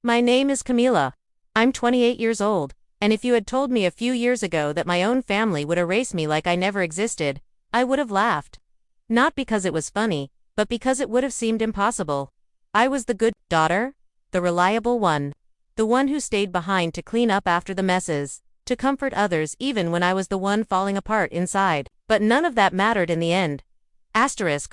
My name is Camila. I'm 28 years old, and if you had told me a few years ago that my own family would erase me like I never existed, I would have laughed. Not because it was funny, but because it would have seemed impossible. I was the good daughter, the reliable one, the one who stayed behind to clean up after the messes, to comfort others even when I was the one falling apart inside. But none of that mattered in the end.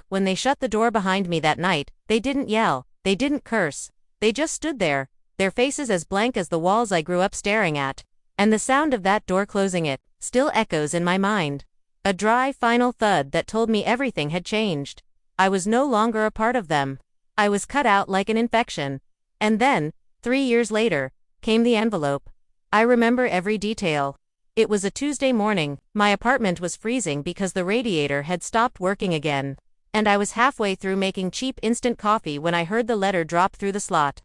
When they shut the door behind me that night, they didn't yell, they didn't curse, they just stood there, their faces as blank as the walls I grew up staring at. And the sound of that door closing it still echoes in my mind. A dry, final thud that told me everything had changed. I was no longer a part of them. I was cut out like an infection. And then, 3 years later, came the envelope. I remember every detail. It was a Tuesday morning, my apartment was freezing because the radiator had stopped working again. And I was halfway through making cheap instant coffee when I heard the letter drop through the slot.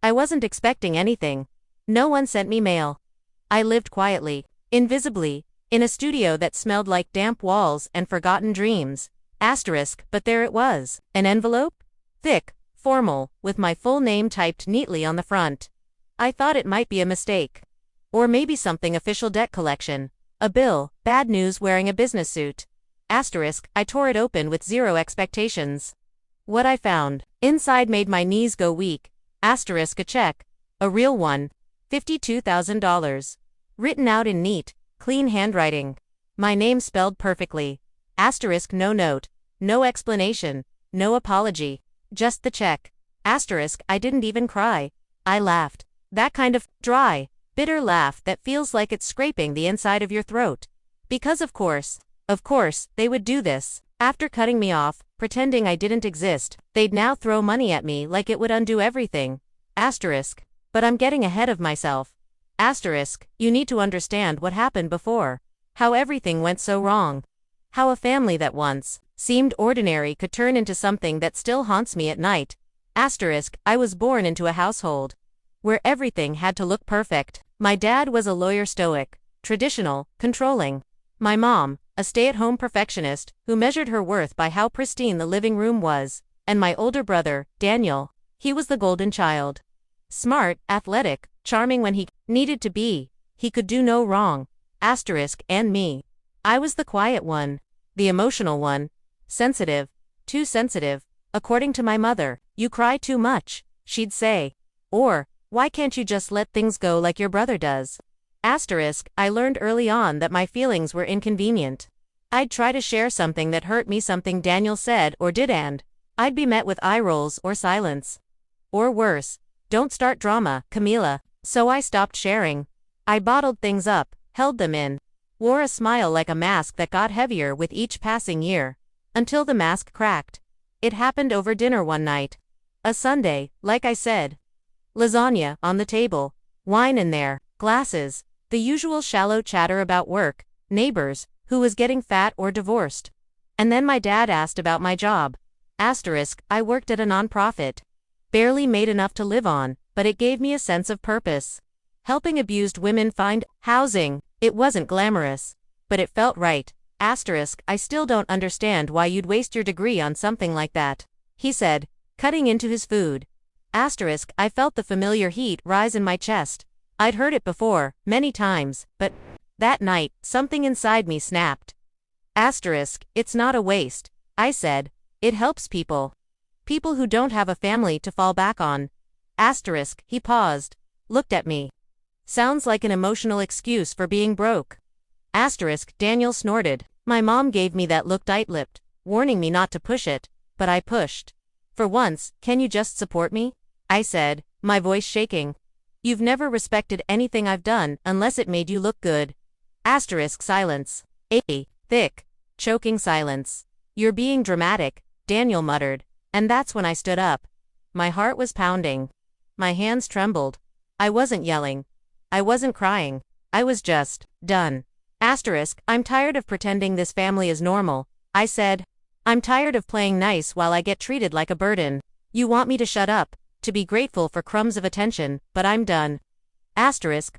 I wasn't expecting anything. No one sent me mail. I lived quietly, invisibly, in a studio that smelled like damp walls and forgotten dreams. But there it was, an envelope? Thick, formal, with my full name typed neatly on the front. I thought it might be a mistake. Or maybe something official debt collection. A bill, bad news wearing a business suit. I tore it open with zero expectations. What I found inside made my knees go weak. A check. A real one. $52,000. Written out in neat, clean handwriting. My name spelled perfectly. No note. No explanation. No apology. Just the check. I didn't even cry. I laughed. That kind of dry, bitter laugh that feels like it's scraping the inside of your throat. Because of course, they would do this. After cutting me off, pretending I didn't exist, they'd now throw money at me like it would undo everything. But I'm getting ahead of myself. You need to understand what happened before. How everything went so wrong. How a family that once seemed ordinary could turn into something that still haunts me at night. I was born into a household where everything had to look perfect. My dad was a lawyer, stoic, traditional, controlling. My mom, a stay-at-home perfectionist who measured her worth by how pristine the living room was. And my older brother, Daniel, he was the golden child. Smart, athletic, charming when he needed to be. He could do no wrong. And me. I was the quiet one. The emotional one. Sensitive. Too sensitive. According to my mother, you cry too much, she'd say. Or, why can't you just let things go like your brother does? I learned early on that my feelings were inconvenient. I'd try to share something that hurt me, something Daniel said or did, and I'd be met with eye rolls or silence. Or worse, don't start drama, Camila. So I stopped sharing. I bottled things up, held them in, wore a smile like a mask that got heavier with each passing year, until the mask cracked. It happened over dinner one night. A Sunday, like I said. Lasagna on the table, wine in there, glasses, the usual shallow chatter about work, neighbors, who was getting fat or divorced. And then my dad asked about my job. I worked at a nonprofit. Barely made enough to live on, but it gave me a sense of purpose. Helping abused women find housing. It wasn't glamorous, but it felt right. I still don't understand why you'd waste your degree on something like that, he said, cutting into his food. I felt the familiar heat rise in my chest. I'd heard it before, many times, but that night, something inside me snapped. It's not a waste, I said. It helps people. People who don't have a family to fall back on. He paused, looked at me. Sounds like an emotional excuse for being broke. Daniel snorted. My mom gave me that look tight-lipped, warning me not to push it, but I pushed. For once, can you just support me? I said, my voice shaking. You've never respected anything I've done unless it made you look good. Silence. A thick, choking silence. You're being dramatic, Daniel muttered, and that's when I stood up. My heart was pounding. My hands trembled. I wasn't yelling. I wasn't crying. I was just done. I'm tired of pretending this family is normal, I said. I'm tired of playing nice while I get treated like a burden. You want me to shut up, to be grateful for crumbs of attention, but I'm done.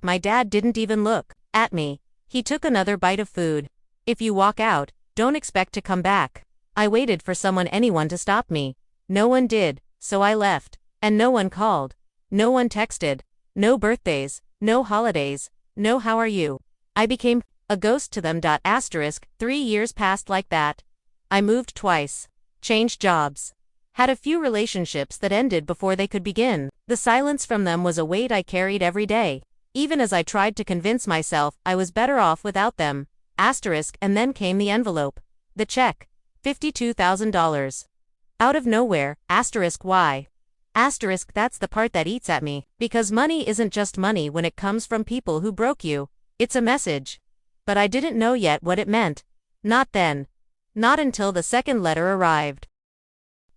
My dad didn't even look at me. He took another bite of food. If you walk out, don't expect to come back. I waited for anyone to stop me. No one did, so I left. And no one called. No one texted. No birthdays. No holidays. No how are you. I became a ghost to them. 3 years passed like that. I moved twice. Changed jobs. Had a few relationships that ended before they could begin. The silence from them was a weight I carried every day, even as I tried to convince myself I was better off without them. And then came the envelope. The check. $52,000. Out of nowhere. Why? That's the part that eats at me, because money isn't just money when it comes from people who broke you. It's a message. But I didn't know yet what it meant. Not then. Not until the second letter arrived.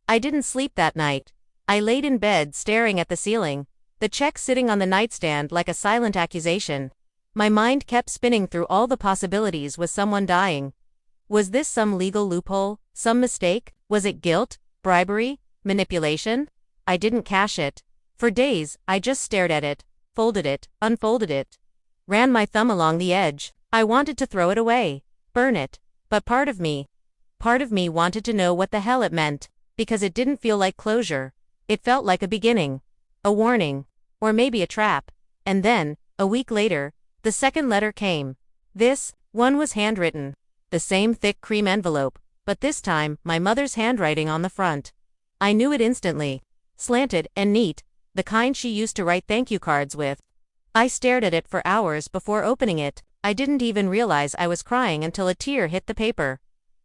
I didn't sleep that night. I laid in bed staring at the ceiling, the check sitting on the nightstand like a silent accusation. My mind kept spinning through all the possibilities. Was someone dying? Was this some legal loophole? Some mistake? Was it guilt? Bribery? Manipulation? I didn't cash it. For days, I just stared at it, folded it, unfolded it. Ran my thumb along the edge. I wanted to throw it away, burn it. But part of me wanted to know what the hell it meant, because it didn't feel like closure. It felt like a beginning. A warning. Or maybe a trap. And then, a week later, the second letter came. This one was handwritten. The same thick cream envelope, but this time, my mother's handwriting on the front. I knew it instantly. Slanted and neat, the kind she used to write thank you cards with. I stared at it for hours before opening it. I didn't even realize I was crying until a tear hit the paper.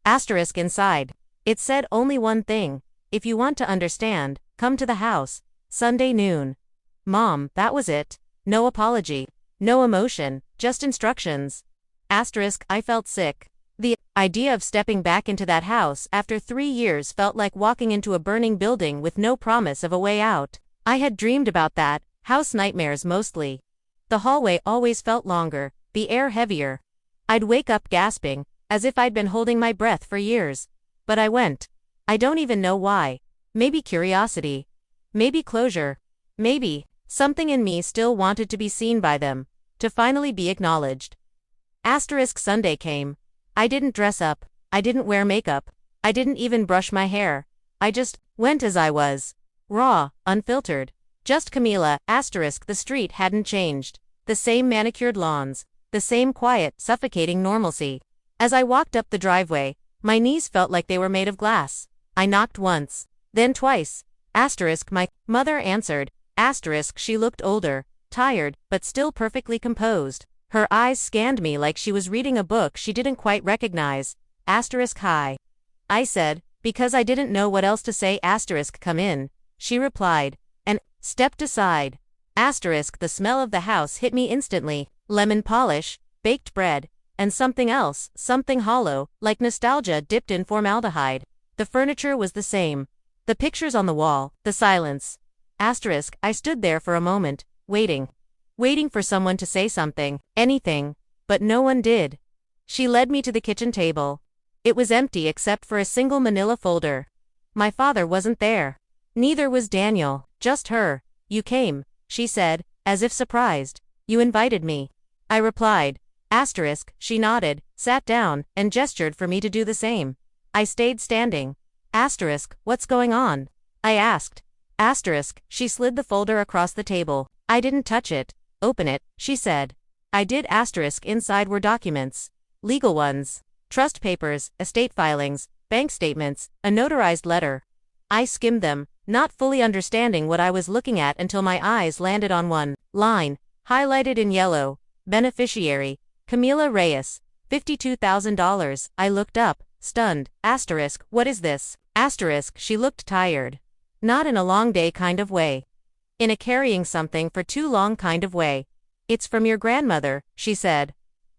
Inside. It said only one thing. If you want to understand, come to the house. Sunday noon. Mom, that was it. No apology. No emotion, just instructions. I felt sick. The idea of stepping back into that house after 3 years felt like walking into a burning building with no promise of a way out. I had dreamed about that, house nightmares mostly. The hallway always felt longer, the air heavier. I'd wake up gasping, as if I'd been holding my breath for years. But I went. I don't even know why. Maybe curiosity. Maybe closure. Maybe something in me still wanted to be seen by them, to finally be acknowledged. Sunday came. I didn't dress up. I didn't wear makeup. I didn't even brush my hair. I just went as I was. Raw, unfiltered. Just Camila. The street hadn't changed. The same manicured lawns. The same quiet, suffocating normalcy. As I walked up the driveway, my knees felt like they were made of glass. I knocked once. Then twice. My mother answered. She looked older, tired, but still perfectly composed. Her eyes scanned me like she was reading a book she didn't quite recognize. Hi. I said, because I didn't know what else to say. Come in. She replied, and stepped aside. The smell of the house hit me instantly. Lemon polish, baked bread, and something else, something hollow, like nostalgia dipped in formaldehyde. The furniture was the same. The pictures on the wall, the silence. I stood there for a moment, waiting for someone to say something, anything, but no one did. She led me to the kitchen table. It was empty except for a single manila folder. My father wasn't there. Neither was Daniel, just her. You came, she said, as if surprised. You invited me. I replied. She nodded, sat down, and gestured for me to do the same. I stayed standing. What's going on? I asked. She slid the folder across the table. I didn't touch it. Open it, she said. I did. Inside were documents. Legal ones. Trust papers, estate filings, bank statements, a notarized letter. I skimmed them, not fully understanding what I was looking at until my eyes landed on one line, highlighted in yellow. Beneficiary, Camila Reyes, $52,000. I looked up, stunned. What is this? She looked tired. Not in a long day kind of way. In a carrying something for too long kind of way. It's from your grandmother, she said.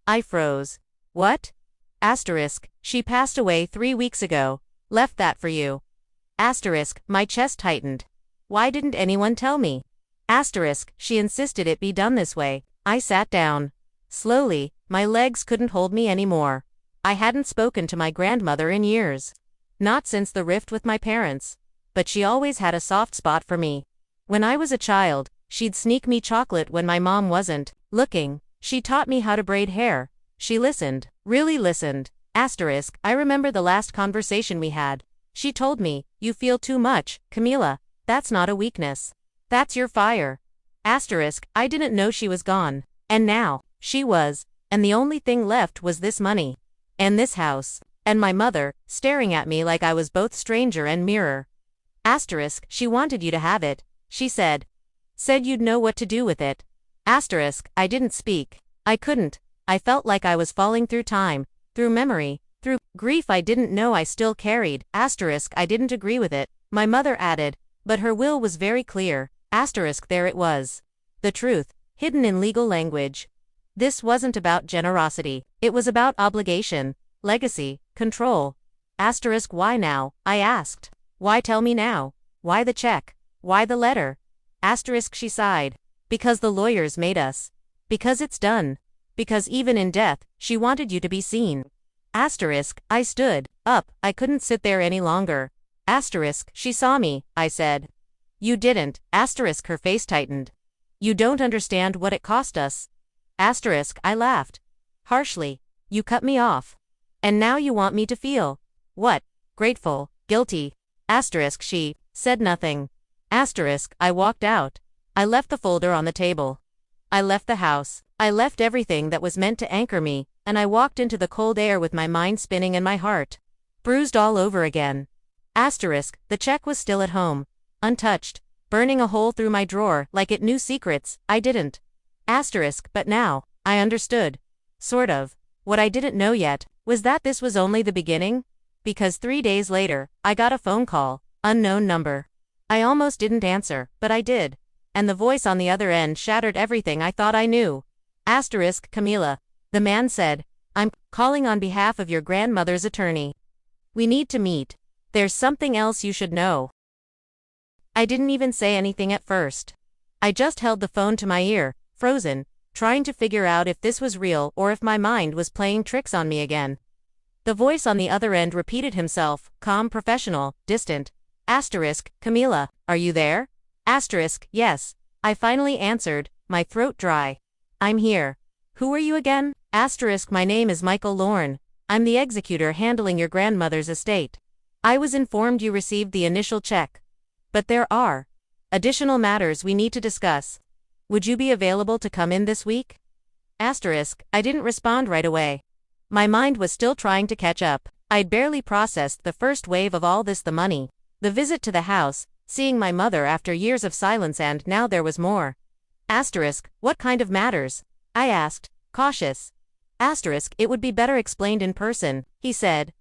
I froze. What? She passed away 3 weeks ago. Left that for you. My chest tightened. Why didn't anyone tell me? She insisted it be done this way. I sat down. Slowly, my legs couldn't hold me anymore. I hadn't spoken to my grandmother in years. Not since the rift with my parents. But she always had a soft spot for me. When I was a child, she'd sneak me chocolate when my mom wasn't looking. She taught me how to braid hair. She listened, really listened. I remember the last conversation we had. She told me, you feel too much, Camila. That's not a weakness. That's your fire. Asterisk, I didn't know she was gone. And now, she was. And the only thing left was this money. And this house. And my mother, staring at me like I was both stranger and mirror. Asterisk, she wanted you to have it, she said. Said you'd know what to do with it. Asterisk, I didn't speak. I couldn't. I felt like I was falling through time, through memory, through grief I didn't know I still carried. Asterisk, I didn't agree with it, my mother added, but her will was very clear. Asterisk, there it was. The truth, hidden in legal language. This wasn't about generosity. It was about obligation, legacy, control. Asterisk, why now? I asked. Why tell me now? Why the check? Why the letter? Asterisk, she sighed. Because the lawyers made us. Because it's done. Because even in death, she wanted you to be seen. Asterisk, I stood up, I couldn't sit there any longer. Asterisk, she saw me, I said. You didn't. Asterisk, her face tightened. You don't understand what it cost us. Asterisk, I laughed. Harshly. You cut me off. And now you want me to feel. What? Grateful, guilty. Asterisk, she said nothing. Asterisk, I walked out. I left the folder on the table. I left the house. I left everything that was meant to anchor me, and I walked into the cold air with my mind spinning and my heart bruised all over again. Asterisk, the check was still at home, untouched, burning a hole through my drawer like it knew secrets I didn't. Asterisk, but now, I understood. Sort of. What I didn't know yet was that this was only the beginning. Because 3 days later, I got a phone call, unknown number. I almost didn't answer, but I did. And the voice on the other end shattered everything I thought I knew. Asterisk, Camila. The man said, I'm calling on behalf of your grandmother's attorney. We need to meet. There's something else you should know. I didn't even say anything at first. I just held the phone to my ear, frozen, trying to figure out if this was real or if my mind was playing tricks on me again. The voice on the other end repeated himself, calm, professional, distant. Asterisk, Camila, are you there? Asterisk, yes. I finally answered, my throat dry. I'm here. Who are you again? Asterisk, my name is Michael Lorne. I'm the executor handling your grandmother's estate. I was informed you received the initial check. But there are additional matters we need to discuss. Would you be available to come in this week? Asterisk, I didn't respond right away. My mind was still trying to catch up. I'd barely processed the first wave of all this, the money, the visit to the house, seeing my mother after years of silence, and now there was more. Asterisk, what kind of matters? I asked, cautious. Asterisk, it would be better explained in person, he said.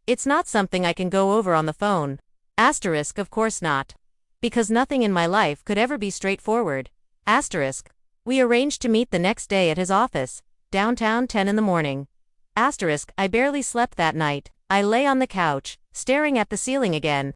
It's not something I can go over on the phone. Asterisk, of course not. Because nothing in my life could ever be straightforward. Asterisk, we arranged to meet the next day at his office, downtown, 10 in the morning. Asterisk, I barely slept that night. I lay on the couch, staring at the ceiling again,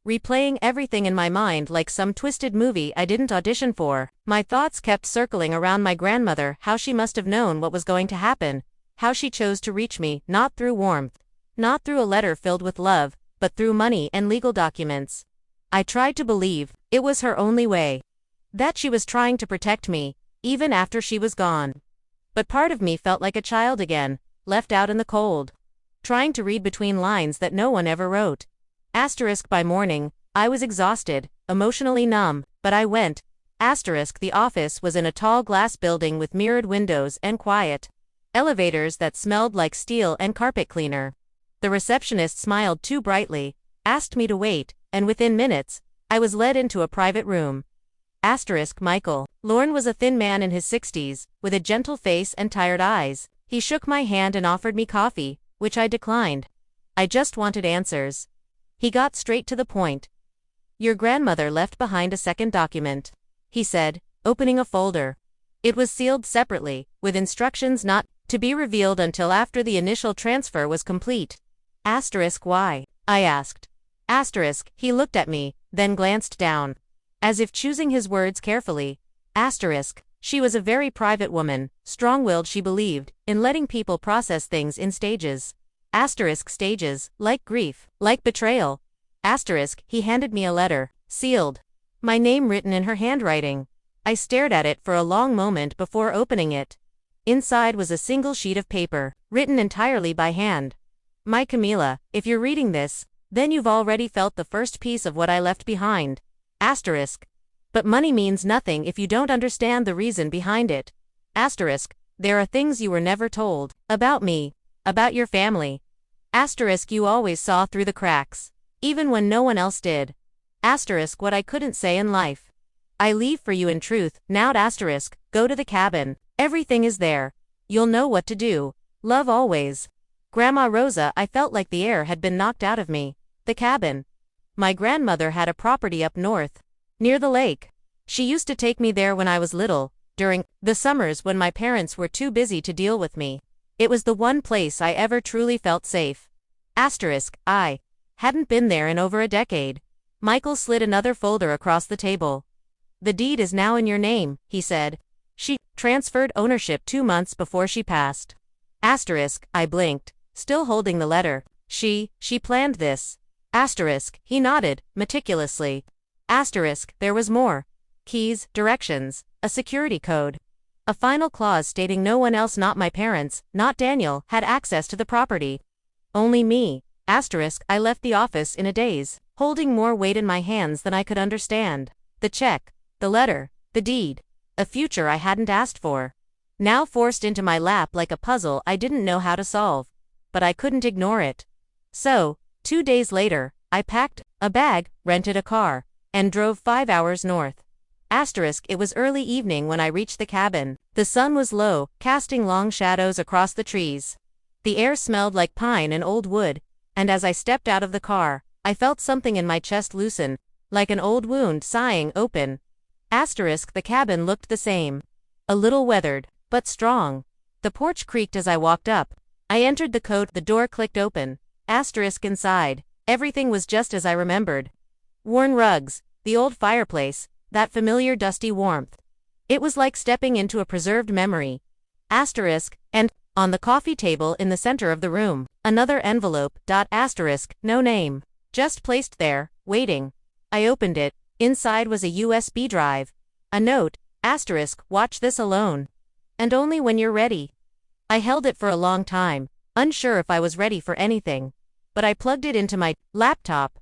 replaying everything in my mind like some twisted movie I didn't audition for. My thoughts kept circling around my grandmother, how she must have known what was going to happen, how she chose to reach me, not through warmth, not through a letter filled with love, but through money and legal documents. I tried to believe it was her only way, that she was trying to protect me, even after she was gone. But part of me felt like a child again, left out in the cold, trying to read between lines that no one ever wrote. Asterisk, by morning, I was exhausted, emotionally numb, but I went. Asterisk, the office was in a tall glass building with mirrored windows and quiet elevators that smelled like steel and carpet cleaner. The receptionist smiled too brightly, asked me to wait, and within minutes, I was led into a private room. Asterisk, Michael Lorne was a thin man in his 60s, with a gentle face and tired eyes. He shook my hand and offered me coffee, which I declined. I just wanted answers. He got straight to the point. Your grandmother left behind a second document, he said, opening a folder. It was sealed separately, with instructions not to be revealed until after the initial transfer was complete. Asterisk, why? I asked. Asterisk, he looked at me, then glanced down, as if choosing his words carefully. Asterisk, she was a very private woman, strong-willed. She believed in letting people process things in stages. Asterisk, stages, like grief, like betrayal. Asterisk, he handed me a letter, sealed, my name written in her handwriting. I stared at it for a long moment before opening it. Inside was a single sheet of paper, written entirely by hand. My Camila, if you're reading this, then you've already felt the first piece of what I left behind. Asterisk. But money means nothing if you don't understand the reason behind it. Asterisk, there are things you were never told. About me. About your family. Asterisk, you always saw through the cracks. Even when no one else did. Asterisk, what I couldn't say in life. I leave for you in truth, now asterisk, go to the cabin. Everything is there. You'll know what to do. Love always. Grandma Rosa. I felt like the air had been knocked out of me. The cabin. My grandmother had a property up north, near the lake. She used to take me there when I was little, during the summers when my parents were too busy to deal with me. It was the one place I ever truly felt safe. Asterisk, I hadn't been there in over a decade. Michael slid another folder across the table. The deed is now in your name, he said. She transferred ownership 2 months before she passed. Asterisk, I blinked, still holding the letter. She planned this. Asterisk, he nodded, meticulously. Asterisk, there was more. Keys, directions, a security code. A final clause stating no one else, not my parents, not Daniel, had access to the property. Only me. Asterisk, I left the office in a daze, holding more weight in my hands than I could understand. The check, the letter, the deed. A future I hadn't asked for. Now forced into my lap like a puzzle I didn't know how to solve. But I couldn't ignore it. So, 2 days later, I packed a bag, rented a car, and drove 5 hours north. Asterisk, it was early evening when I reached the cabin. The sun was low, casting long shadows across the trees. The air smelled like pine and old wood, and as I stepped out of the car, I felt something in my chest loosen, like an old wound sighing open. Asterisk, the cabin looked the same. A little weathered, but strong. The porch creaked as I walked up. I entered the coat, the door clicked open. Asterisk, inside, everything was just as I remembered. Worn rugs, the old fireplace, that familiar dusty warmth. It was like stepping into a preserved memory. Asterisk, and, on the coffee table in the center of the room, another envelope, asterisk, no name. Just placed there, waiting. I opened it. Inside was a USB drive. A note, asterisk, watch this alone. And only when you're ready. I held it for a long time, unsure if I was ready for anything. But I plugged it into my laptop.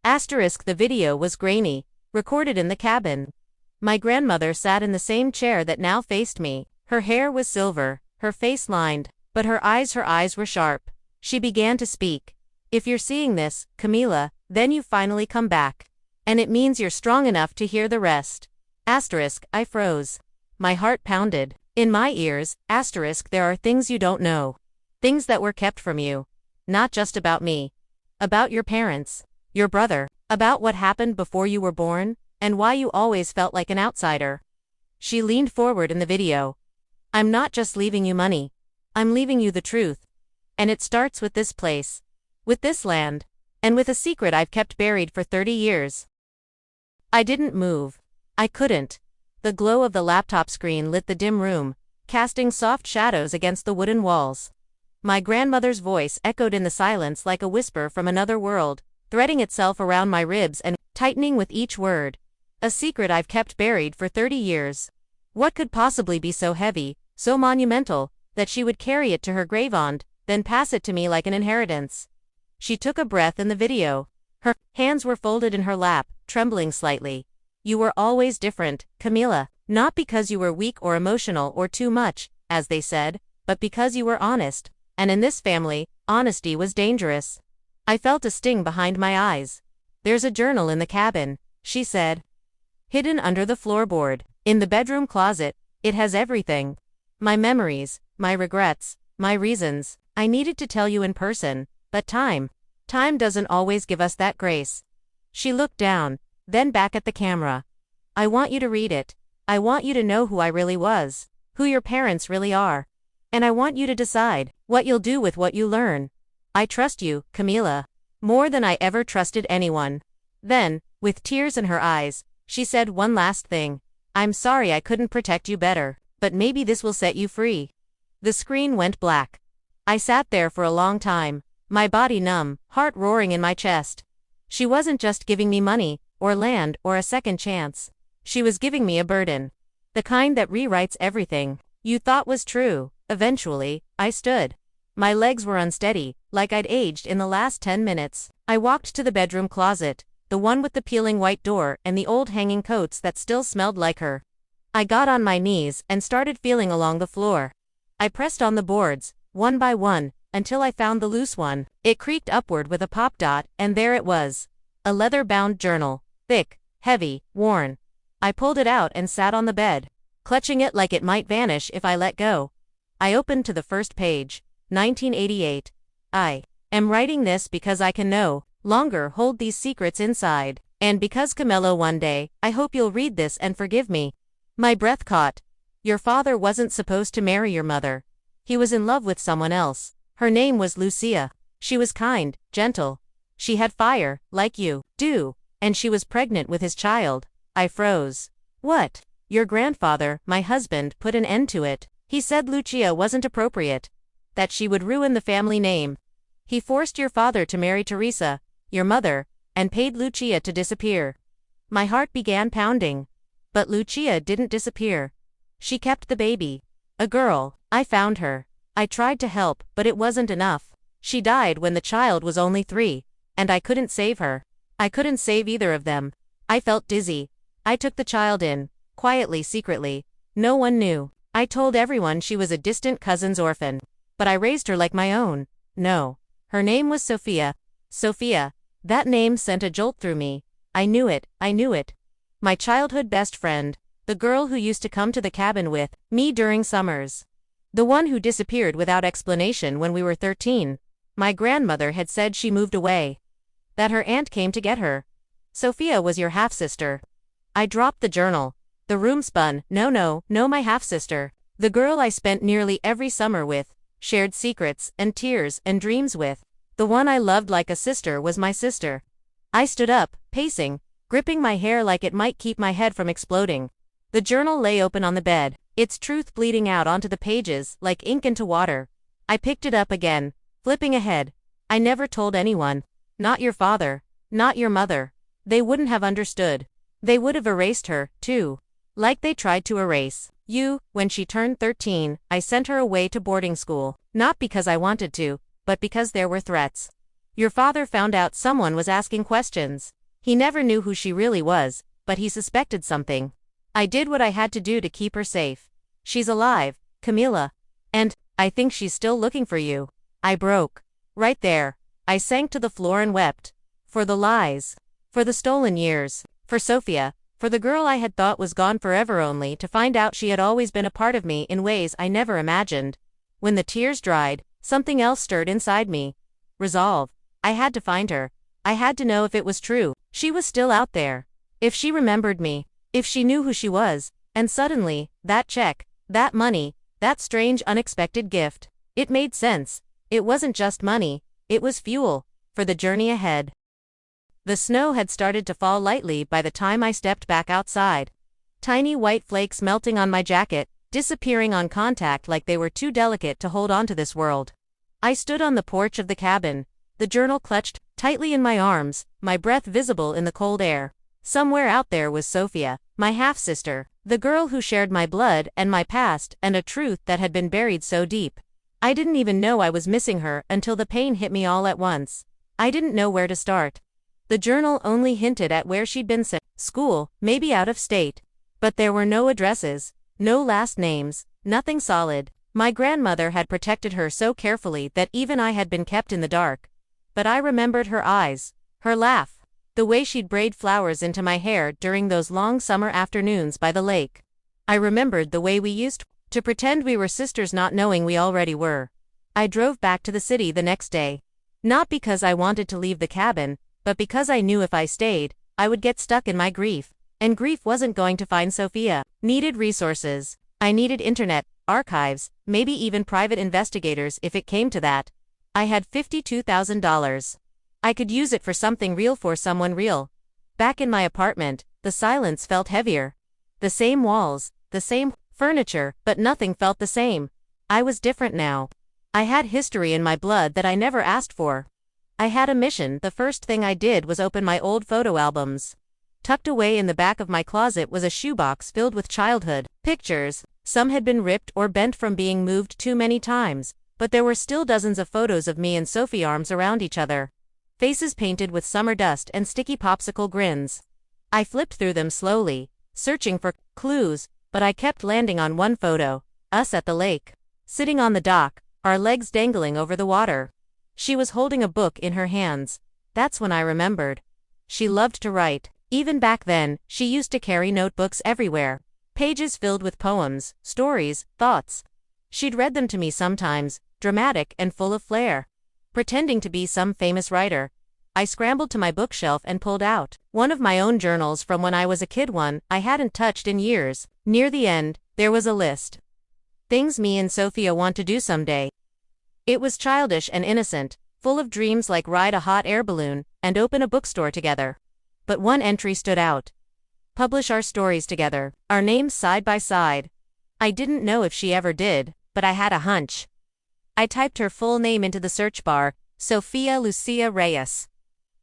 Asterisk, the video was grainy, recorded in the cabin. My grandmother sat in the same chair that now faced me. Her hair was silver, her face lined, but her eyes were sharp. She began to speak. If you're seeing this, Camila, then you've finally come back. And it means you're strong enough to hear the rest. Asterisk, I froze. My heart pounded. In my ears, asterisk, there are things you don't know. Things that were kept from you. Not just about me. About your parents. Your brother. About what happened before you were born, and why you always felt like an outsider. She leaned forward in the video. I'm not just leaving you money. I'm leaving you the truth. And it starts with this place. With this land. And with a secret I've kept buried for 30 years. I didn't move. I couldn't. The glow of the laptop screen lit the dim room, casting soft shadows against the wooden walls. My grandmother's voice echoed in the silence like a whisper from another world, threading itself around my ribs and tightening with each word. A secret I've kept buried for 30 years. What could possibly be so heavy, so monumental, that she would carry it to her grave and then pass it to me like an inheritance? She took a breath in the video. Her hands were folded in her lap, trembling slightly. You were always different, Camila, not because you were weak or emotional or too much, as they said, but because you were honest. And in this family, honesty was dangerous. I felt a sting behind my eyes. There's a journal in the cabin, she said. Hidden under the floorboard, in the bedroom closet, it has everything. My memories, my regrets, my reasons. I needed to tell you in person, but time doesn't always give us that grace. She looked down, then back at the camera. I want you to read it. I want you to know who I really was, who your parents really are. And I want you to decide what you'll do with what you learn. I trust you, Camila, more than I ever trusted anyone. Then, with tears in her eyes, she said one last thing. I'm sorry I couldn't protect you better, but maybe this will set you free. The screen went black. I sat there for a long time, my body numb, heart roaring in my chest. She wasn't just giving me money, or land, or a second chance. She was giving me a burden. The kind that rewrites everything you thought was true. Eventually, I stood. My legs were unsteady, like I'd aged in the last 10 minutes. I walked to the bedroom closet, the one with the peeling white door and the old hanging coats that still smelled like her. I got on my knees and started feeling along the floor. I pressed on the boards, one by one, until I found the loose one. It creaked upward with a pop dot, and there it was. A leather-bound journal. Thick, heavy, worn. I pulled it out and sat on the bed, clutching it like it might vanish if I let go. I opened to the first page. 1988. I am writing this because I can no longer hold these secrets inside, and because Camillo, one day, I hope you'll read this and forgive me. My breath caught. Your father wasn't supposed to marry your mother. He was in love with someone else. Her name was Lucia. She was kind, gentle. She had fire, like you do, and she was pregnant with his child. I froze. What? Your grandfather, my husband, put an end to it. He said Lucia wasn't appropriate, that she would ruin the family name. He forced your father to marry Teresa, your mother, and paid Lucia to disappear. My heart began pounding. But Lucia didn't disappear. She kept the baby. A girl. I found her. I tried to help, but it wasn't enough. She died when the child was only 3, and I couldn't save her. I couldn't save either of them. I felt dizzy. I took the child in, quietly, secretly. No one knew. I told everyone she was a distant cousin's orphan. But I raised her like my own. No. Her name was Sophia. Sophia. That name sent a jolt through me. I knew it. I knew it. My childhood best friend. The girl who used to come to the cabin with me during summers. The one who disappeared without explanation when we were 13. My grandmother had said she moved away. That her aunt came to get her. Sophia was your half-sister. I dropped the journal. The room spun. No, my half-sister. The girl I spent nearly every summer with, shared secrets and tears and dreams with. The one I loved like a sister was my sister. I stood up, pacing, gripping my hair like it might keep my head from exploding. The journal lay open on the bed, its truth bleeding out onto the pages like ink into water. I picked it up again, flipping ahead. I never told anyone. Not your father. Not your mother. They wouldn't have understood. They would have erased her, too. Like they tried to erase you. When she turned 13, I sent her away to boarding school. Not because I wanted to, but because there were threats. Your father found out someone was asking questions. He never knew who she really was, but he suspected something. I did what I had to do to keep her safe. She's alive, Camila. And I think she's still looking for you. I broke. Right there. I sank to the floor and wept. For the lies. For the stolen years. For Sophia. For the girl I had thought was gone forever, only to find out she had always been a part of me in ways I never imagined. When the tears dried, something else stirred inside me. Resolve. I had to find her. I had to know if it was true. She was still out there. If she remembered me. If she knew who she was. And suddenly, that check, that money, that strange unexpected gift. It made sense. It wasn't just money. It was fuel for the journey ahead. The snow had started to fall lightly by the time I stepped back outside. Tiny white flakes melting on my jacket, disappearing on contact like they were too delicate to hold onto this world. I stood on the porch of the cabin, the journal clutched tightly in my arms, my breath visible in the cold air. Somewhere out there was Sophia, my half-sister, the girl who shared my blood and my past and a truth that had been buried so deep. I didn't even know I was missing her until the pain hit me all at once. I didn't know where to start. The journal only hinted at where she'd been sent. School, maybe out of state. But there were no addresses, no last names, nothing solid. My grandmother had protected her so carefully that even I had been kept in the dark. But I remembered her eyes, her laugh, the way she'd braid flowers into my hair during those long summer afternoons by the lake. I remembered the way we used to pretend we were sisters, not knowing we already were. I drove back to the city the next day. Not because I wanted to leave the cabin, but because I knew if I stayed, I would get stuck in my grief. And grief wasn't going to find Sophia. Needed resources. I needed internet, archives, maybe even private investigators if it came to that. I had $52,000. I could use it for something real, for someone real. Back in my apartment, the silence felt heavier. The same walls, the same furniture, but nothing felt the same. I was different now. I had history in my blood that I never asked for. I had a mission. The first thing I did was open my old photo albums. Tucked away in the back of my closet was a shoebox filled with childhood pictures. Some had been ripped or bent from being moved too many times, but there were still dozens of photos of me and Sophie arms around each other. faces painted with summer dust and sticky popsicle grins. I flipped through them slowly, searching for clues, but I kept landing on one photo, us at the lake, sitting on the dock, our legs dangling over the water. She was holding a book in her hands. That's when I remembered. She loved to write. Even back then, she used to carry notebooks everywhere. Pages filled with poems, stories, thoughts. She'd read them to me sometimes, dramatic and full of flair. Pretending to be some famous writer. I scrambled to my bookshelf and pulled out one of my own journals from when I was a kid, one I hadn't touched in years. Near the end, there was a list. Things me and Sophia want to do someday. It was childish and innocent, full of dreams like ride a hot air balloon and open a bookstore together. But one entry stood out. Publish our stories together, our names side by side. I didn't know if she ever did, but I had a hunch. I typed her full name into the search bar, Sophia Lucia Reyes.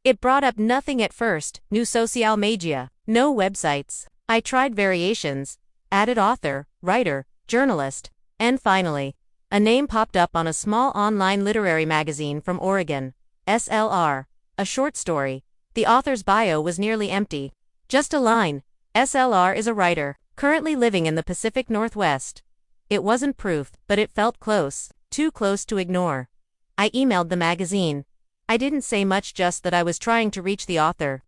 It brought up nothing at first, no social media, no websites. I tried variations, added author, writer, journalist, and finally, a name popped up on a small online literary magazine from Oregon, SLR, a short story. The author's bio was nearly empty. Just a line, SLR is a writer, currently living in the Pacific Northwest. It wasn't proof, but it felt close, too close to ignore. I emailed the magazine. I didn't say much, just that I was trying to reach the author.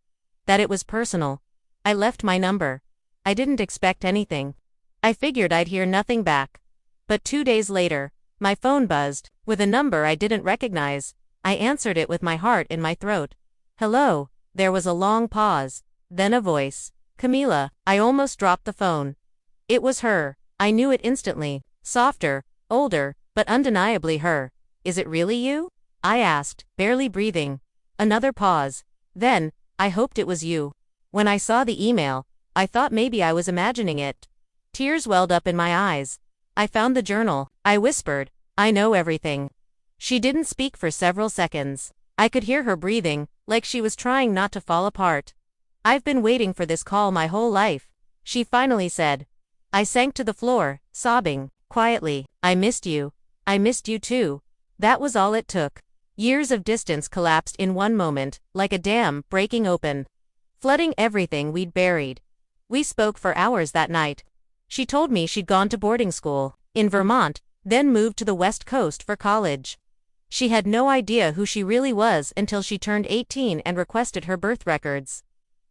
That it was personal. I left my number. I didn't expect anything. I figured I'd hear nothing back. But 2 days later, my phone buzzed, with a number I didn't recognize. I answered it with my heart in my throat. Hello. There was a long pause. Then a voice. Camila. I almost dropped the phone. It was her. I knew it instantly. Softer, older, but undeniably her. Is it really you? I asked, barely breathing. Another pause. Then, I hoped it was you. When I saw the email, I thought maybe I was imagining it. Tears welled up in my eyes. I found the journal. I whispered, I know everything. She didn't speak for several seconds. I could hear her breathing, like she was trying not to fall apart. I've been waiting for this call my whole life, she finally said. I sank to the floor, sobbing, quietly. I missed you. I missed you too. That was all it took. Years of distance collapsed in one moment, like a dam breaking open, flooding everything we'd buried. We spoke for hours that night. She told me she'd gone to boarding school in Vermont, then moved to the West Coast for college. She had no idea who she really was until she turned 18 and requested her birth records.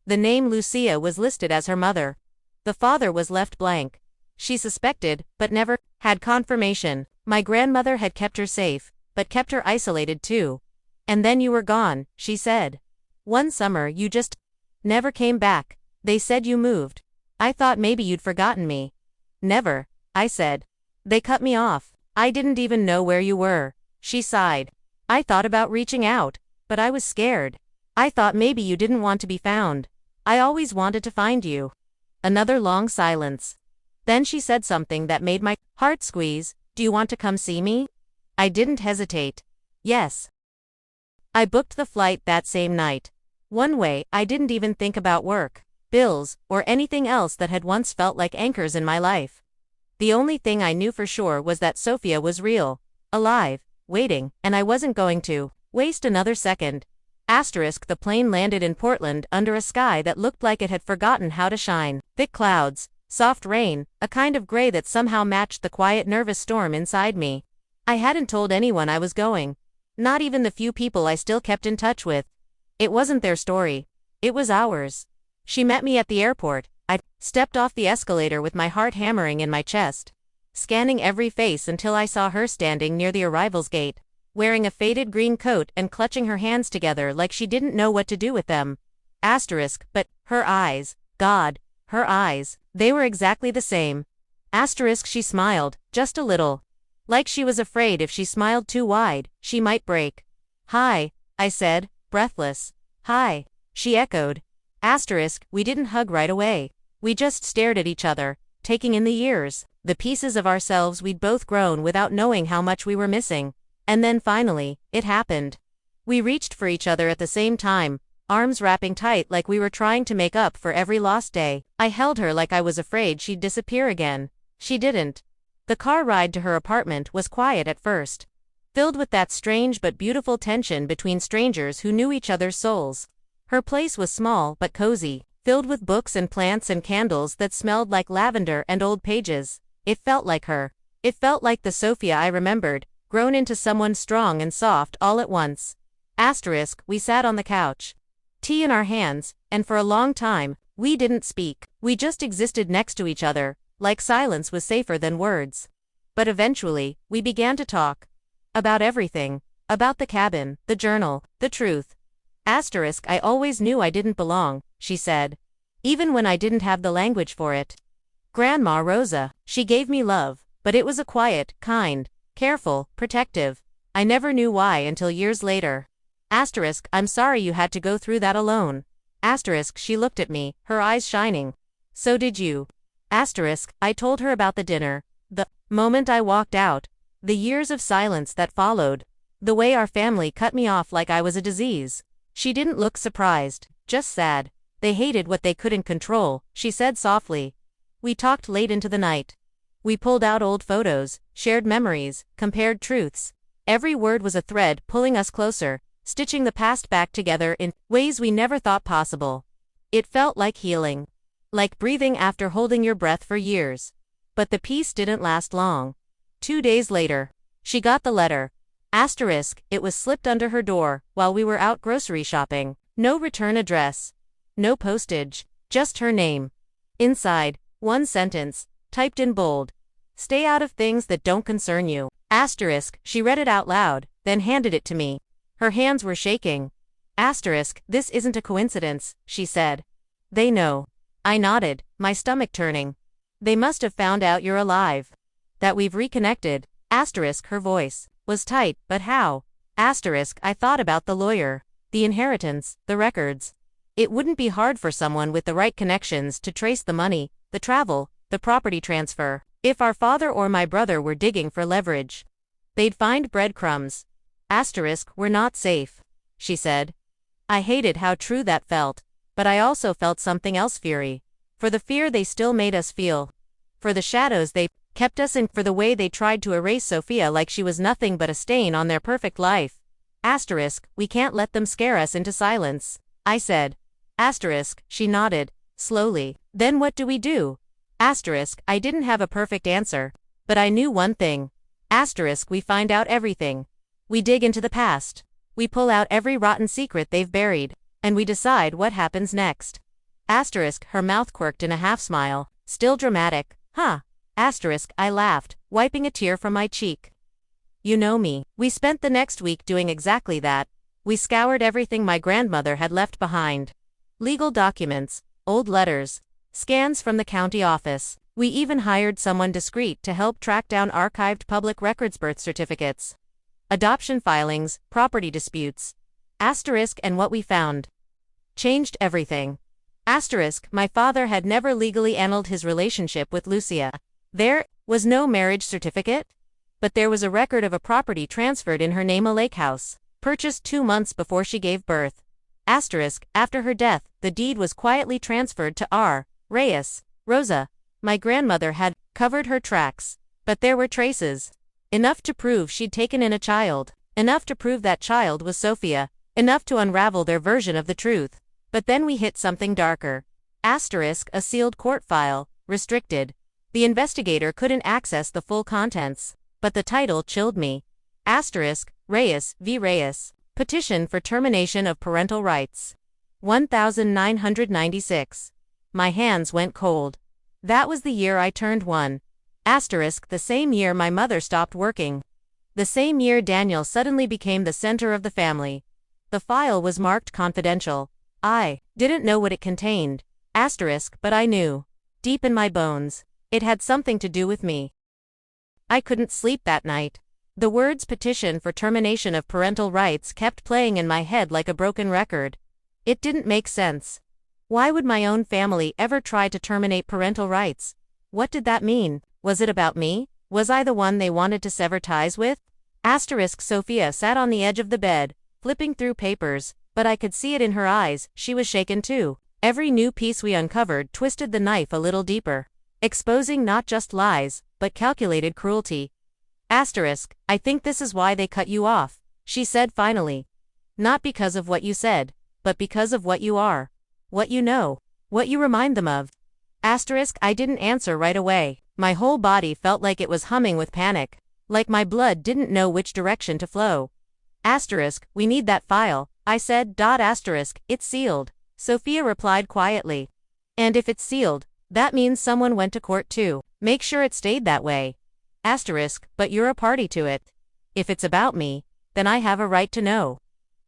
The name Lucia was listed as her mother. The father was left blank. She suspected, but never had confirmation. My grandmother had kept her safe, but kept her isolated too. And then you were gone, she said. One summer you just never came back. They said you moved. I thought maybe you'd forgotten me. Never, I said. They cut me off. I didn't even know where you were. She sighed. I thought about reaching out, but I was scared. I thought maybe you didn't want to be found. I always wanted to find you. Another long silence. Then she said something that made my heart squeeze. Do you want to come see me? I didn't hesitate. Yes. I booked the flight that same night. One way, I didn't even think about work, bills, or anything else that had once felt like anchors in my life. The only thing I knew for sure was that Sophia was real, alive, waiting, and I wasn't going to waste another second. The plane landed in Portland under a sky that looked like it had forgotten how to shine. Thick clouds, soft rain, a kind of gray that somehow matched the quiet, nervous storm inside me. I hadn't told anyone I was going. Not even the few people I still kept in touch with. It wasn't their story. It was ours. She met me at the airport. I stepped off the escalator with my heart hammering in my chest, scanning every face until I saw her standing near the arrivals gate, wearing a faded green coat and clutching her hands together like she didn't know what to do with them. But her eyes, God, her eyes, they were exactly the same. She smiled, just a little. Like she was afraid if she smiled too wide, she might break. Hi, I said, breathless. Hi, she echoed. We didn't hug right away. We just stared at each other, taking in the years, the pieces of ourselves we'd both grown without knowing how much we were missing. And then finally, it happened. We reached for each other at the same time, arms wrapping tight like we were trying to make up for every lost day. I held her like I was afraid she'd disappear again. She didn't. The car ride to her apartment was quiet at first. filled with that strange but beautiful tension between strangers who knew each other's souls. Her place was small but cozy, filled with books and plants and candles that smelled like lavender and old pages. It felt like her. It felt like the Sophia I remembered, grown into someone strong and soft all at once. We sat on the couch, tea in our hands, and for a long time, we didn't speak. We just existed next to each other, like silence was safer than words. But eventually, we began to talk. About everything. About the cabin, the journal, the truth. I always knew I didn't belong, she said. Even when I didn't have the language for it. Grandma Rosa, she gave me love, but it was a quiet, kind, careful, protective. I never knew why until years later. I'm sorry you had to go through that alone. She looked at me, her eyes shining. So did you. I told her about the dinner, the moment I walked out, the years of silence that followed, the way our family cut me off like I was a disease. She didn't look surprised, just sad. They hated what they couldn't control, she said softly. We talked late into the night. We pulled out old photos, shared memories, compared truths. Every word was a thread pulling us closer, stitching the past back together in ways we never thought possible. It felt like healing. Like breathing after holding your breath for years. But the peace didn't last long. 2 days later, she got the letter. It was slipped under her door while we were out grocery shopping. No return address. No postage. Just her name. Inside, one sentence, typed in bold. Stay out of things that don't concern you. She read it out loud, then handed it to me. Her hands were shaking. This isn't a coincidence, she said. They know. I nodded, my stomach turning. They must have found out you're alive. That we've reconnected. Her voice was tight, but how? I thought about the lawyer, the inheritance, the records. It wouldn't be hard for someone with the right connections to trace the money, the travel, the property transfer. If our father or my brother were digging for leverage, they'd find breadcrumbs. We're not safe, she said. I hated how true that felt, but I also felt something else, fury. For the fear they still made us feel. For the shadows they kept us in, for the way they tried to erase Sophia like she was nothing but a stain on their perfect life. We can't let them scare us into silence, I said. She nodded, slowly. Then what do we do? I didn't have a perfect answer, but I knew one thing. We find out everything. We dig into the past. We pull out every rotten secret they've buried, and we decide what happens next. Her mouth quirked in a half-smile, still dramatic. Huh. I laughed, wiping a tear from my cheek. You know me. We spent the next week doing exactly that. We scoured everything my grandmother had left behind. Legal documents, old letters, scans from the county office. We even hired someone discreet to help track down archived public records, birth certificates, adoption filings, property disputes. And what we found changed everything. My father had never legally annulled his relationship with Lucia. There was no marriage certificate, but there was a record of a property transferred in her name, a lake house, purchased 2 months before she gave birth. After her death, the deed was quietly transferred to R. Reyes. Rosa, my grandmother, had covered her tracks, but there were traces. Enough to prove she'd taken in a child. Enough to prove that child was Sophia. Enough to unravel their version of the truth. But then we hit something darker. A sealed court file, restricted. The investigator couldn't access the full contents, but the title chilled me. Reyes v. Reyes. Petition for termination of parental rights. 1996. My hands went cold. That was the year I turned 1. The same year my mother stopped working. The same year Daniel suddenly became the center of the family. The file was marked confidential. I didn't know what it contained. But I knew. Deep in my bones. It had something to do with me. I couldn't sleep that night. The words petition for termination of parental rights kept playing in my head like a broken record. It didn't make sense. Why would my own family ever try to terminate parental rights? What did that mean? Was it about me? Was I the one they wanted to sever ties with? Sophia sat on the edge of the bed, flipping through papers, but I could see it in her eyes. She was shaken too. Every new piece we uncovered twisted the knife a little deeper, exposing not just lies, but calculated cruelty. Asterisk, I think this is why they cut you off, she said finally. Not because of what you said, but because of what you are. What you know. What you remind them of. Asterisk, I didn't answer right away. My whole body felt like it was humming with panic. Like my blood didn't know which direction to flow. Asterisk, we need that file, I said. Asterisk, it's sealed. Sophia replied quietly. And if it's sealed, that means someone went to court too. Make sure it stayed that way. Asterisk, but you're a party to it. If it's about me, then I have a right to know.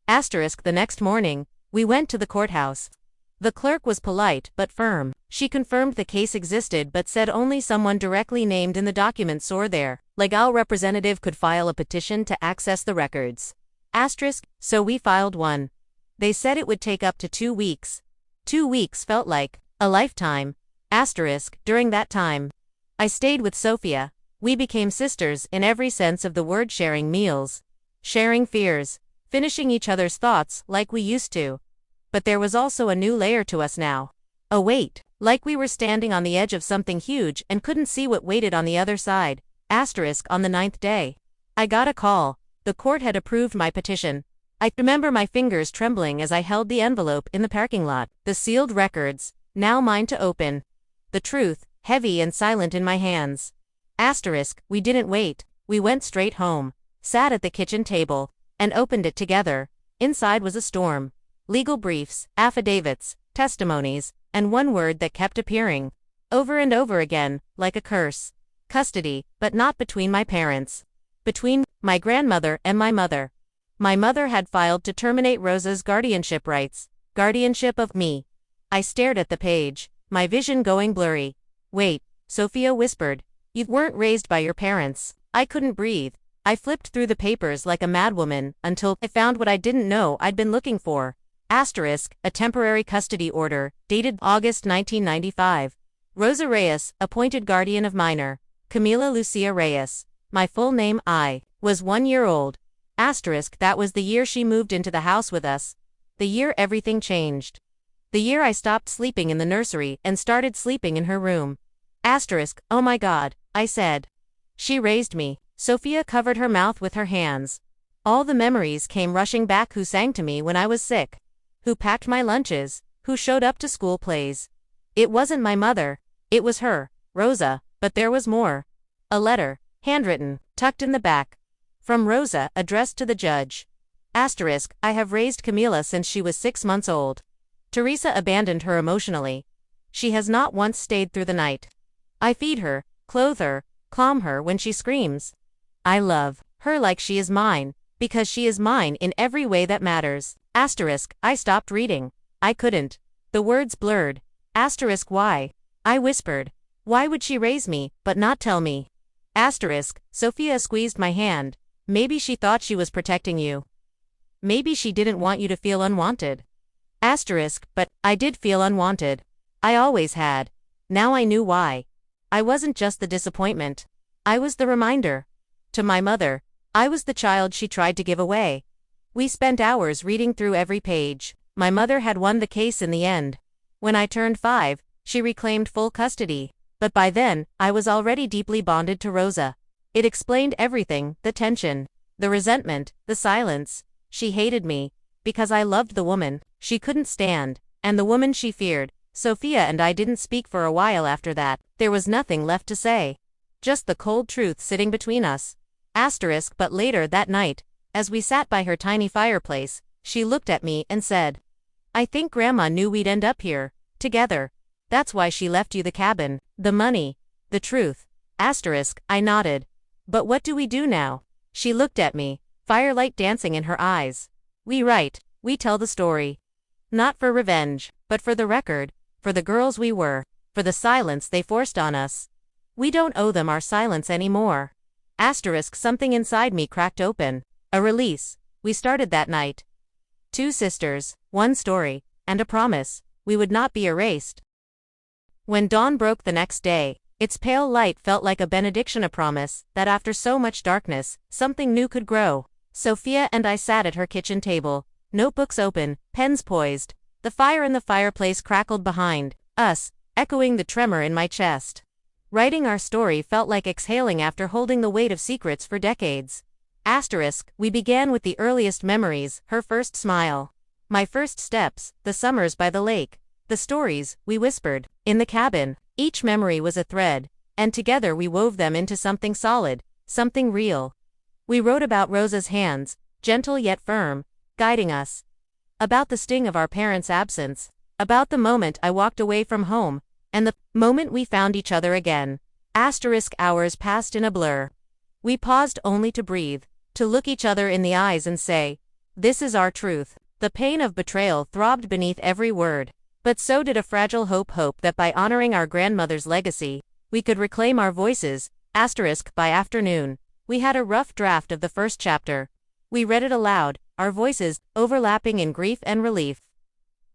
Asterisk, the next morning, we went to the courthouse. The clerk was polite but firm. She confirmed the case existed but said only someone directly named in the document saw there. Legal representative could file a petition to access the records. Asterisk, so we filed one. They said it would take up to 2 weeks. 2 weeks felt like a lifetime. Asterisk, during that time, I stayed with Sophia. We became sisters in every sense of the word, sharing meals, sharing fears, finishing each other's thoughts like we used to. But there was also a new layer to us now. A weight, like we were standing on the edge of something huge and couldn't see what waited on the other side. Asterisk, on the 9th day, I got a call. The court had approved my petition. I remember my fingers trembling as I held the envelope in the parking lot. The sealed records, now mine to open. The truth, heavy and silent in my hands. Asterisk, we didn't wait. We went straight home, sat at the kitchen table, and opened it together. Inside was a storm. Legal briefs, affidavits, testimonies, and one word that kept appearing, over and over again, like a curse. Custody, but not between my parents. Between my grandmother and my mother. My mother had filed to terminate Rosa's guardianship rights. Guardianship of me. I stared at the page, my vision going blurry. Wait, Sophia whispered. You weren't raised by your parents. I couldn't breathe. I flipped through the papers like a madwoman until I found what I didn't know I'd been looking for. Asterisk, a temporary custody order, dated August 1995. Rosa Reyes, appointed guardian of minor. Camila Lucia Reyes. My full name, I was 1 year old. Asterisk, that was the year she moved into the house with us. The year everything changed. The year I stopped sleeping in the nursery and started sleeping in her room. Asterisk, oh my God, I said. She raised me. Sophia covered her mouth with her hands. All the memories came rushing back. Who sang to me when I was sick? Who packed my lunches? Who showed up to school plays? It wasn't my mother. It was her, Rosa, but there was more. A letter, handwritten, tucked in the back. From Rosa, addressed to the judge. Asterisk, I have raised Camila since she was 6 months old. Teresa abandoned her emotionally. She has not once stayed through the night. I feed her, clothe her, calm her when she screams. I love her like she is mine, because she is mine in every way that matters. Asterisk, I stopped reading. I couldn't. The words blurred. Asterisk, why? I whispered. Why would she raise me, but not tell me? Asterisk, Sophia squeezed my hand. Maybe she thought she was protecting you. Maybe she didn't want you to feel unwanted. Asterisk, but I did feel unwanted. I always had. Now I knew why. I wasn't just the disappointment. I was the reminder. To my mother, I was the child she tried to give away. We spent hours reading through every page. My mother had won the case in the end. When I turned 5, she reclaimed full custody. But by then, I was already deeply bonded to Rosa. It explained everything, the tension, the resentment, the silence. She hated me, because I loved the woman she couldn't stand, and the woman she feared. Sophia and I didn't speak for a while after that. There was nothing left to say. Just the cold truth sitting between us. Asterisk, but later that night, as we sat by her tiny fireplace, she looked at me and said, I think Grandma knew we'd end up here, together. That's why she left you the cabin, the money, the truth. Asterisk, I nodded. But what do we do now? She looked at me, firelight dancing in her eyes. We write, we tell the story. Not for revenge, but for the record, for the girls we were, for the silence they forced on us. We don't owe them our silence anymore. Asterisk, something inside me cracked open. A release. We started that night. 2 sisters, 1 story, and a promise. We would not be erased. When dawn broke the next day, its pale light felt like a benediction, a promise that after so much darkness, something new could grow. Sophia and I sat at her kitchen table, notebooks open, pens poised. The fire in the fireplace crackled behind us, echoing the tremor in my chest. Writing our story felt like exhaling after holding the weight of secrets for decades. Asterisk, we began with the earliest memories, her first smile. My first steps, the summers by the lake. The stories, we whispered, in the cabin. Each memory was a thread, and together we wove them into something solid, something real. We wrote about Rosa's hands, gentle yet firm, guiding us. About the sting of our parents' absence. About the moment I walked away from home, and the moment we found each other again. Asterisk, hours passed in a blur. We paused only to breathe, to look each other in the eyes and say, "This is our truth." The pain of betrayal throbbed beneath every word. But so did a fragile hope that by honoring our grandmother's legacy, we could reclaim our voices. Asterisk, by afternoon, we had a rough draft of the first chapter. We read it aloud, our voices overlapping in grief and relief.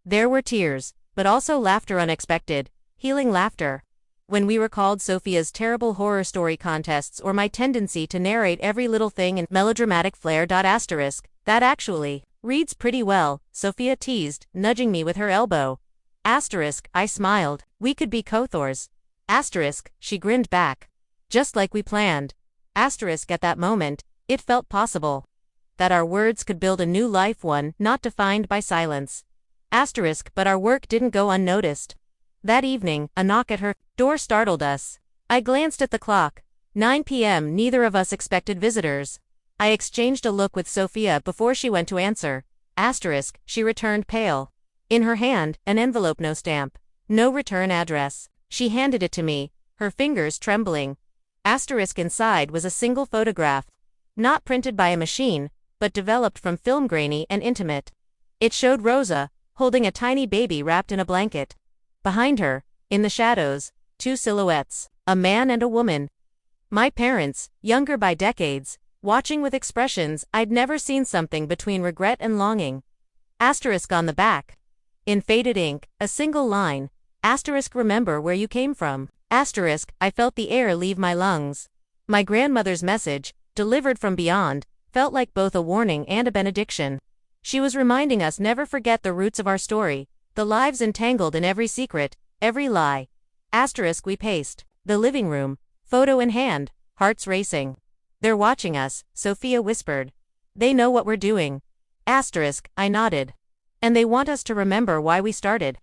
There were tears, but also laughter, unexpected, healing laughter. When we recalled Sophia's terrible horror story contests or my tendency to narrate every little thing in melodramatic flair. Asterisk, that actually reads pretty well, Sophia teased, nudging me with her elbow. Asterisk, I smiled, we could be co-authors. Asterisk, she grinned back. Just like we planned. Asterisk, at that moment, it felt possible. That our words could build a new life, one not defined by silence. Asterisk, but our work didn't go unnoticed. That evening, a knock at her door startled us. I glanced at the clock. 9 p.m. Neither of us expected visitors. I exchanged a look with Sophia before she went to answer. Asterisk, she returned pale. In her hand, an envelope, no stamp, no return address. She handed it to me, her fingers trembling. Asterisk, inside was a single photograph. Not printed by a machine, but developed from film, grainy and intimate. It showed Rosa, holding a tiny baby wrapped in a blanket. Behind her, in the shadows, two silhouettes, a man and a woman. My parents, younger by decades, watching with expressions I'd never seen, something between regret and longing. Asterisk, on the back, in faded ink, a single line. Asterisk, remember where you came from. Asterisk, I felt the air leave my lungs. My grandmother's message, delivered from beyond, felt like both a warning and a benediction. She was reminding us never forget the roots of our story, the lives entangled in every secret, every lie. Asterisk, we paced the living room, photo in hand, hearts racing. They're watching us, Sophia whispered. They know what we're doing. Asterisk, I nodded. And they want us to remember why we started.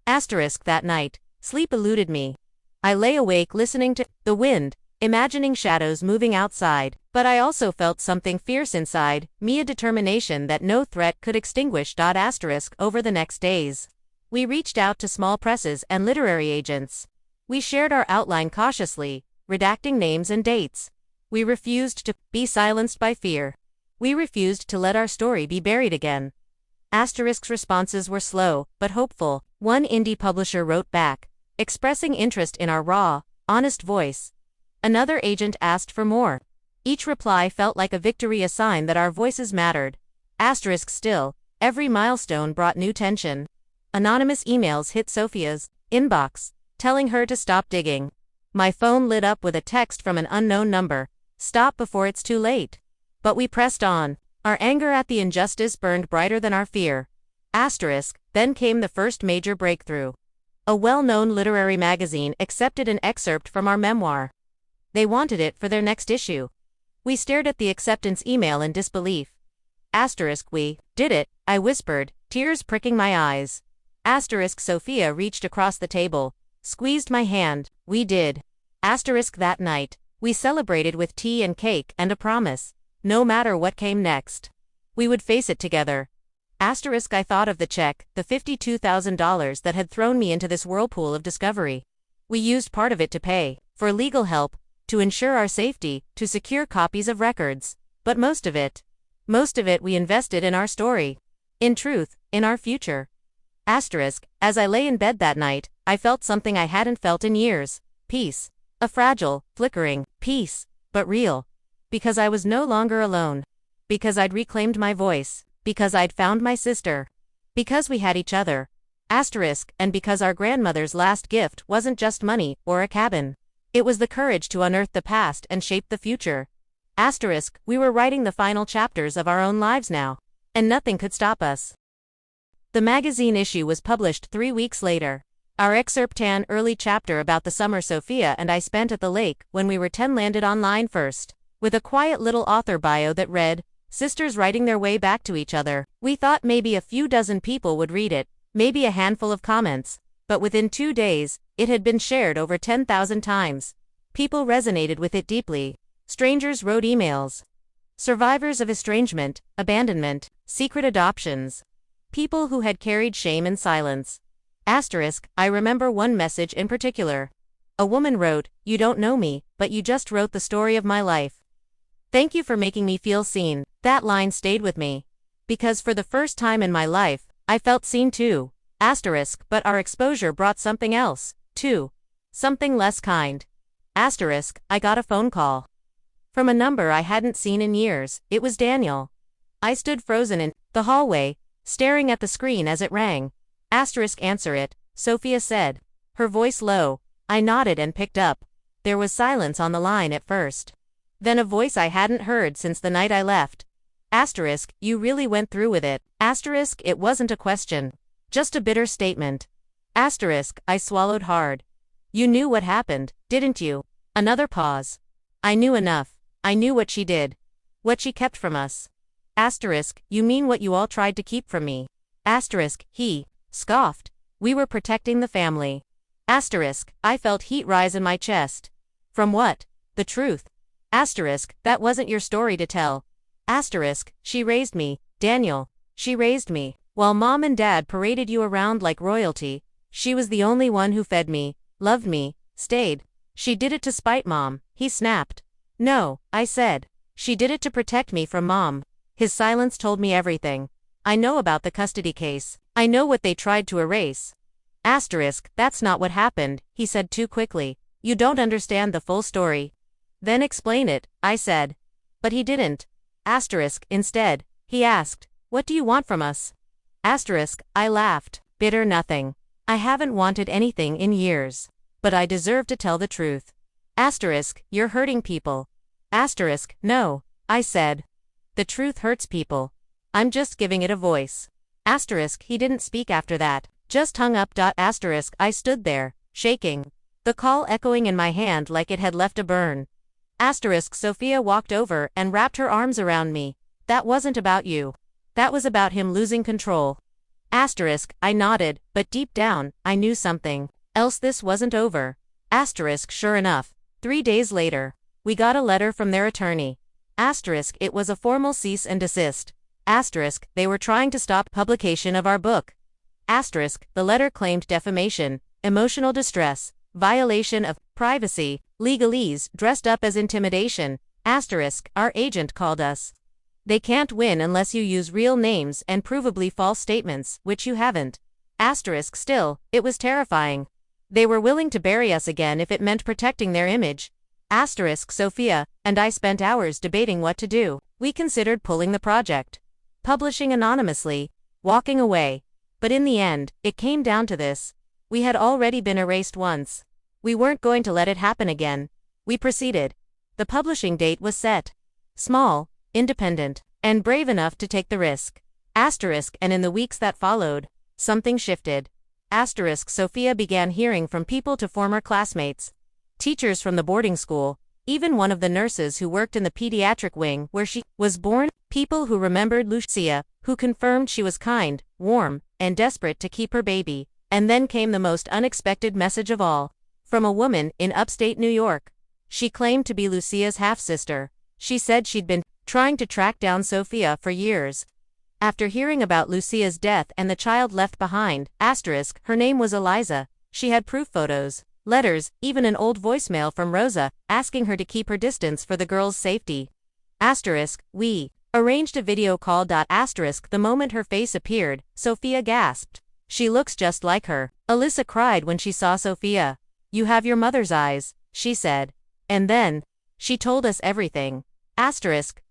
Asterisk, that night, sleep eluded me. I lay awake listening to the wind, imagining shadows moving outside, but I also felt something fierce inside me, a determination that no threat could extinguish. Asterisk, over the next days, we reached out to small presses and literary agents. We shared our outline cautiously, redacting names and dates. We refused to be silenced by fear. We refused to let our story be buried again. Asterisk's responses were slow, but hopeful. One indie publisher wrote back, expressing interest in our raw, honest voice. Another agent asked for more. Each reply felt like a victory, a sign that our voices mattered. Asterisk, still, every milestone brought new tension. Anonymous emails hit Sophia's inbox, telling her to stop digging. My phone lit up with a text from an unknown number. Stop before it's too late. But we pressed on. Our anger at the injustice burned brighter than our fear. Asterisk, then came the first major breakthrough. A well-known literary magazine accepted an excerpt from our memoir. They wanted it for their next issue. We stared at the acceptance email in disbelief. Asterisk, we did it, I whispered, tears pricking my eyes. Asterisk, Sophia reached across the table, squeezed my hand. We did. Asterisk, that night, we celebrated with tea and cake and a promise. No matter what came next, we would face it together. Asterisk, I thought of the check, the $52,000 that had thrown me into this whirlpool of discovery. We used part of it to pay for legal help, to ensure our safety, to secure copies of records. But most of it we invested in our story. In truth, in our future. Asterisk, as I lay in bed that night, I felt something I hadn't felt in years. Peace. A fragile, flickering peace, but real. Because I was no longer alone. Because I'd reclaimed my voice. Because I'd found my sister. Because we had each other. Asterisk, and because our grandmother's last gift wasn't just money or a cabin. It was the courage to unearth the past and shape the future. Asterisk, we were writing the final chapters of our own lives now. And nothing could stop us. The magazine issue was published 3 weeks later. Our excerpt: an early chapter about the summer Sophia and I spent at the lake when we were 10 landed online first, with a quiet little author bio that read, "Sisters writing their way back to each other." We thought maybe a few dozen people would read it, maybe a handful of comments, but within 2 days, it had been shared over 10,000 times. People resonated with it deeply. Strangers wrote emails. Survivors of estrangement, abandonment, secret adoptions. People who had carried shame in silence. I remember one message in particular. A woman wrote, "You don't know me, but you just wrote the story of my life. Thank you for making me feel seen." That line stayed with me. Because for the first time in my life, I felt seen too. But our exposure brought something else, too. Something less kind. I got a phone call. From a number I hadn't seen in years. It was Daniel. I stood frozen in the hallway, staring at the screen as it rang. Answer it, Sophia said. Her voice low. I nodded and picked up. There was silence on the line at first. Then a voice I hadn't heard since the night I left. You really went through with it. It wasn't a question. Just a bitter statement. I swallowed hard. You knew what happened, didn't you? Another pause. I knew enough. I knew what she did. What she kept from us. You mean what you all tried to keep from me? He scoffed. We were protecting the family. I felt heat rise in my chest. From what? The truth. That wasn't your story to tell. She raised me, Daniel. She raised me. While mom and dad paraded you around like royalty, she was the only one who fed me, loved me, stayed. She did it to spite mom, he snapped. No, I said. She did it to protect me from mom. His silence told me everything. I know about the custody case. I know what they tried to erase. That's not what happened, he said too quickly. You don't understand the full story. Then explain it, I said. But he didn't. Instead, he asked, what do you want from us? I laughed. Bitter nothing. I haven't wanted anything in years. But I deserve to tell the truth. You're hurting people. No, I said. The truth hurts people. I'm just giving it a voice. He didn't speak after that, just hung up. I stood there, shaking. The call echoing in my hand like it had left a burn. Sophia walked over and wrapped her arms around me. That wasn't about you. That was about him losing control. I nodded, but deep down, I knew something else. This wasn't over. Sure enough, 3 days later, we got a letter from their attorney. It was a formal cease and desist. They were trying to stop publication of our book. The letter claimed defamation, emotional distress, violation of privacy, legalese dressed up as intimidation. Our agent called us. They can't win unless you use real names and provably false statements, which you haven't. Still, it was terrifying. They were willing to bury us again if it meant protecting their image. Sophia and I spent hours debating what to do. We considered pulling the project, publishing anonymously, walking away. But in the end, it came down to this. We had already been erased once. We weren't going to let it happen again. We proceeded. The publishing date was set. Small, independent, and brave enough to take the risk. And in the weeks that followed, something shifted. Sophia began hearing from people to former classmates, teachers from the boarding school, even one of the nurses who worked in the pediatric wing where she was born, people who remembered Lucia, who confirmed she was kind, warm, and desperate to keep her baby. And then came the most unexpected message of all. From a woman in upstate New York. She claimed to be Lucia's half-sister. She said she'd been trying to track down Sophia for years. After hearing about Lucia's death and the child left behind, her name was Eliza. She had proof photos, letters, even an old voicemail from Rosa, asking her to keep her distance for the girl's safety. We arranged a video call. The moment her face appeared, Sophia gasped. She looks just like her. Alyssa cried when she saw Sophia. You have your mother's eyes, she said. And then, she told us everything.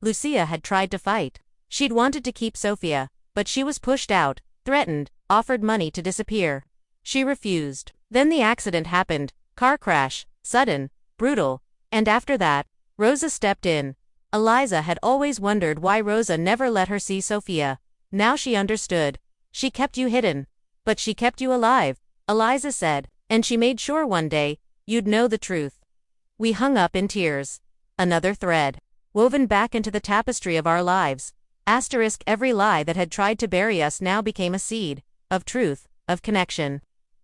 Lucia had tried to fight. She'd wanted to keep Sophia, but she was pushed out, threatened, offered money to disappear. She refused. Then the accident happened. Car crash, sudden, brutal. And after that, Rosa stepped in. Eliza had always wondered why Rosa never let her see Sophia. Now she understood. She kept you hidden. But she kept you alive. Eliza said, and she made sure one day, you'd know the truth. We hung up in tears. Another thread. Woven back into the tapestry of our lives. Asterisk every lie that had tried to bury us now became a seed. Of truth, of connection,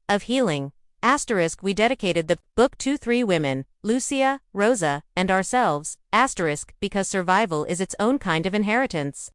of healing. Asterisk we dedicated the book to 3 women, Lucia, Rosa, and ourselves, asterisk because survival is its own kind of inheritance.